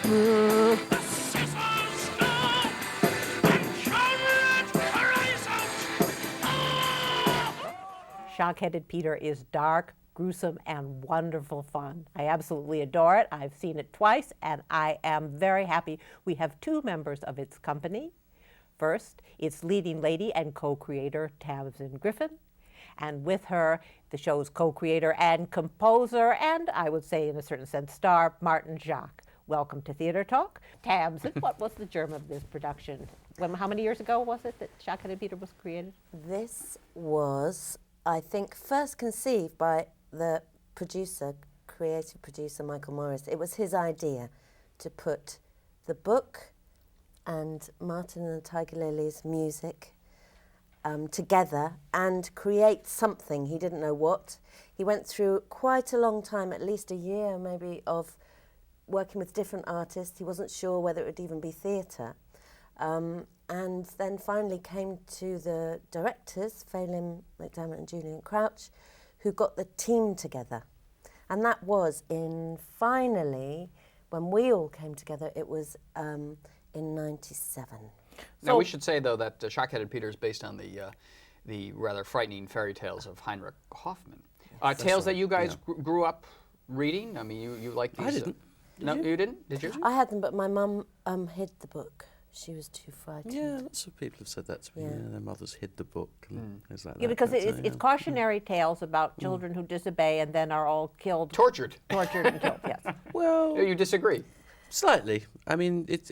Shockheaded Peter is dark, gruesome, and wonderful fun. I absolutely adore it. I've seen it twice, and I am very happy we have two members of its company. First, its leading lady and co-creator, Tamzin Griffiths, and with her, the show's co-creator and composer, and I would say in a certain sense, star, Martyn Jacques. Welcome to Theater Talk. Tamzin, what was the germ of this production? How many years ago was it that Shockheaded Peter was created? This was, I think, first conceived by the producer, creative producer Michael Morris. It was his idea to put the book and Martyn and the Tiger Lillies music together and create something. He didn't know what. He went through quite a long time, at least a year maybe, of working with different artists. He wasn't sure whether it would even be theatre. And then finally came to the directors, Phelim, McDermott and Julian, who got the team together. And that was finally, when we all came together, it was in '97. Now we should say, though, that Shockheaded Peter is based on the rather frightening fairy tales of Heinrich Hoffmann. Tales that you guys grew up reading? I mean, you like these? I didn't. No, you didn't? Did you? I had them, but my mum hid the book. She was too frightened. Yeah, lots of people have said that to me. Yeah, their mothers hid the book and things like that. Yeah, because it's cautionary tales about children who disobey and then are all killed. Tortured. Tortured and killed, yes. Well, you disagree? Slightly. I mean, it's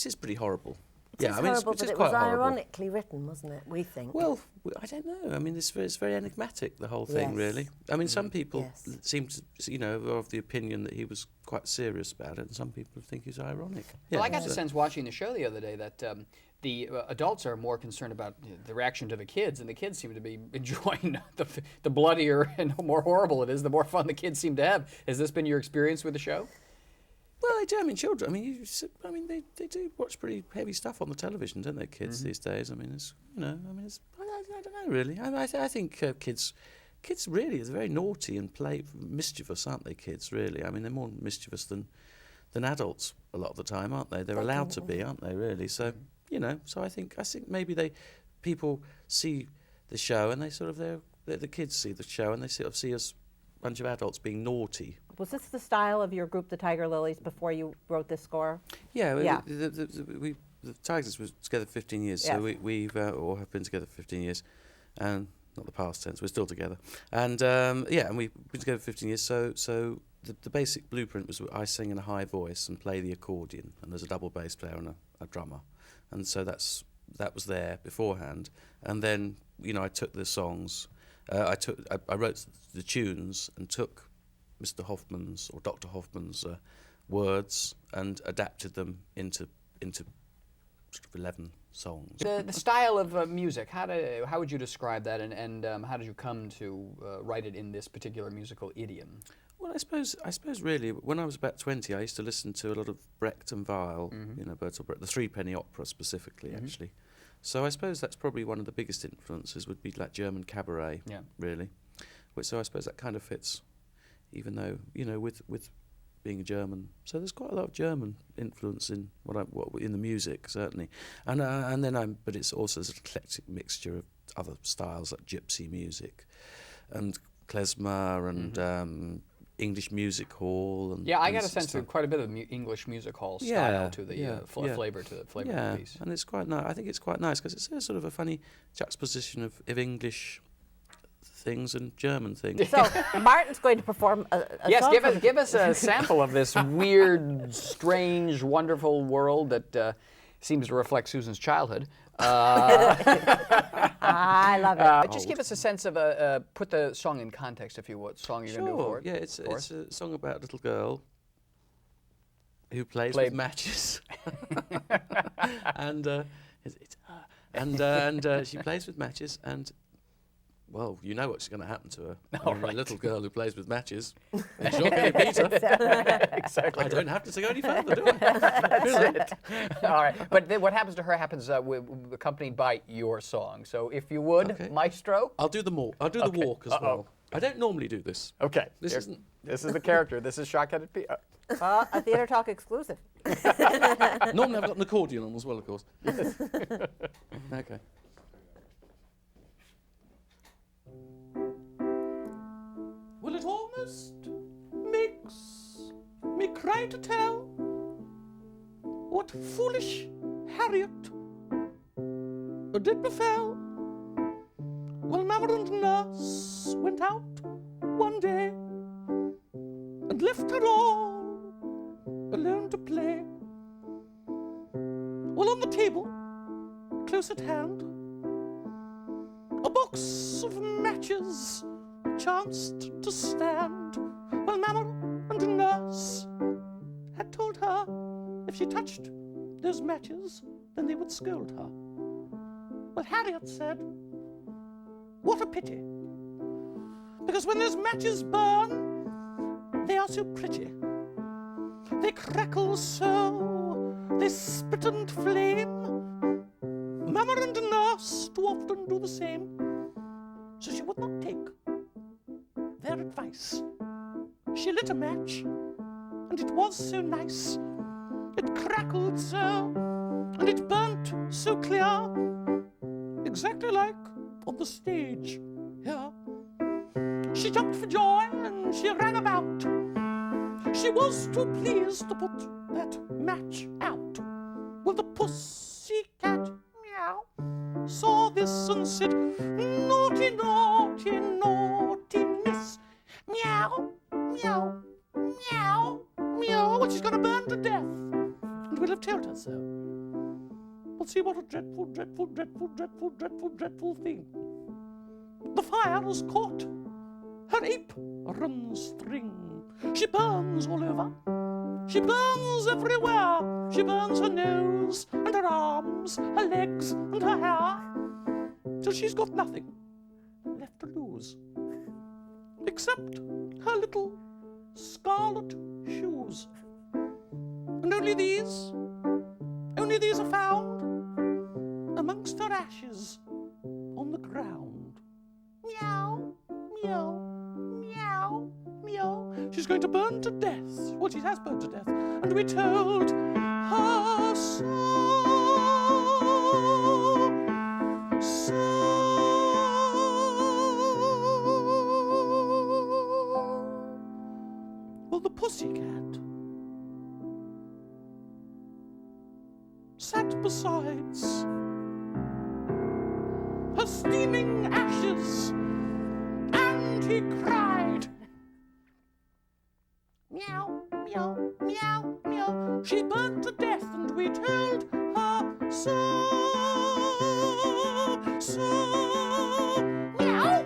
just pretty horrible. It's horrible, but it was ironically written, wasn't it, we think? Well, I don't know. I mean, it's very enigmatic, the whole thing, really. I mean, some people seem to, are of the opinion that he was quite serious about it, and some people think he's ironic. Well, I got the sense watching the show the other day that the adults are more concerned about the reaction to the kids, and the kids seem to be enjoying the bloodier and more horrible it is, the more fun the kids seem to have. Has this been your experience with the show? Well, they do. I mean, children. I mean, they do watch pretty heavy stuff on the television, don't they? Kids these days. I mean, I don't know really. I think kids really are very naughty and mischievous, aren't they? Kids really. I mean, they're more mischievous than adults a lot of the time, aren't they? They're allowed to be, aren't they? Really. So So I think maybe people see the show and they sort of the kids see the show and they sort of see us. Bunch of adults being naughty. Was this the style of your group, the Tiger Lillies, before you wrote this score? Yeah. The Tigers was together 15 years, so we've all have been together 15 years, and not the past tense. We're still together, and and we've been together 15 years. So the basic blueprint was I sing in a high voice and play the accordion, and there's a double bass player and a drummer, and so that was there beforehand, and then I took the songs. I wrote the tunes and took Mr. Hoffmann's or Dr. Hoffmann's words and adapted them into sort of 11 songs. The style of music, how would you describe that, and how did you come to write it in this particular musical idiom? Well, I suppose really, when I was about 20, I used to listen to a lot of Brecht and Weill, Bertolt Brecht, the Threepenny Opera specifically, actually. So I suppose that's probably one of the biggest influences would be like German cabaret, really. So I suppose that kind of fits, even though, with being a German. So there's quite a lot of German influence in in the music, certainly. But it's also an eclectic mixture of other styles like gypsy music and klezmer and English music hall. I got a sense of quite a bit of English music hall style to the flavor of the piece. And it's quite nice. I think it's quite nice because it's a sort of a funny juxtaposition of English things and German things. So Martyn's going to perform a song. Give us a sample of this weird, strange, wonderful world that seems to reflect Susan's childhood. I love it. Just give us a sense of put the song in context, if you would. What song you're going to do for it? Yeah, it's a song about a little girl who plays with matches, and she plays with matches, and well, you know what's going to happen to her. A little girl who plays with matches. And Shockheaded Peter. Exactly. I don't have to go any further, do I? That's it. All right. But then what happens to her happens accompanied by your song. So if you would, Maestro. I'll do the walk as well. I don't normally do this. Okay. This is the character. This is Shockheaded Peter. A Theatre Talk exclusive. Normally I've got an accordion on as well, of course. Okay. Well, it almost makes me cry to tell what foolish Harriet did befell. Well, Mamma and Nurse went out one day and left her all alone to play. Well, on the table, close at hand, a box of matches chanced to stand. Well, Mamma and Nurse had told her if she touched those matches, then they would scold her. Well, Harriet said, what a pity, because when those matches burn, they are so pretty. They crackle so, they spit and flame. Mamma and Nurse too often do the same, so she would not take their advice. She lit a match, and it was so nice. It crackled so, and it burnt so clear, exactly like on the stage here. She jumped for joy and she ran about. She was too pleased to put that match out. Well, the pussycat, meow, saw this and said, naughty, naughty, naughty miss. Meow, meow, meow, meow. Well, she's going to burn to death, and we'll have told her so. Well, see what a dreadful, dreadful, dreadful, dreadful, dreadful, dreadful thing. The fire has caught her apron string. She burns all over. She burns everywhere. She burns her nose and her arms, her legs and her hair, till she's got nothing left to lose, except her little scarlet shoes. And only these are found amongst her ashes on the ground. Meow, meow, meow, meow. She's going to burn to death. Well, she has burned to death. And we told her so. Well, the pussycat sat besides her steaming ashes, and he cried, meow, meow, meow, meow. She burnt to death, and we told her so, meow.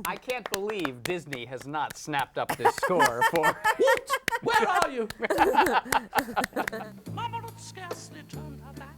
I can't believe Disney has not snapped up this score for. What? Where are you? Mama would scarcely turn her back.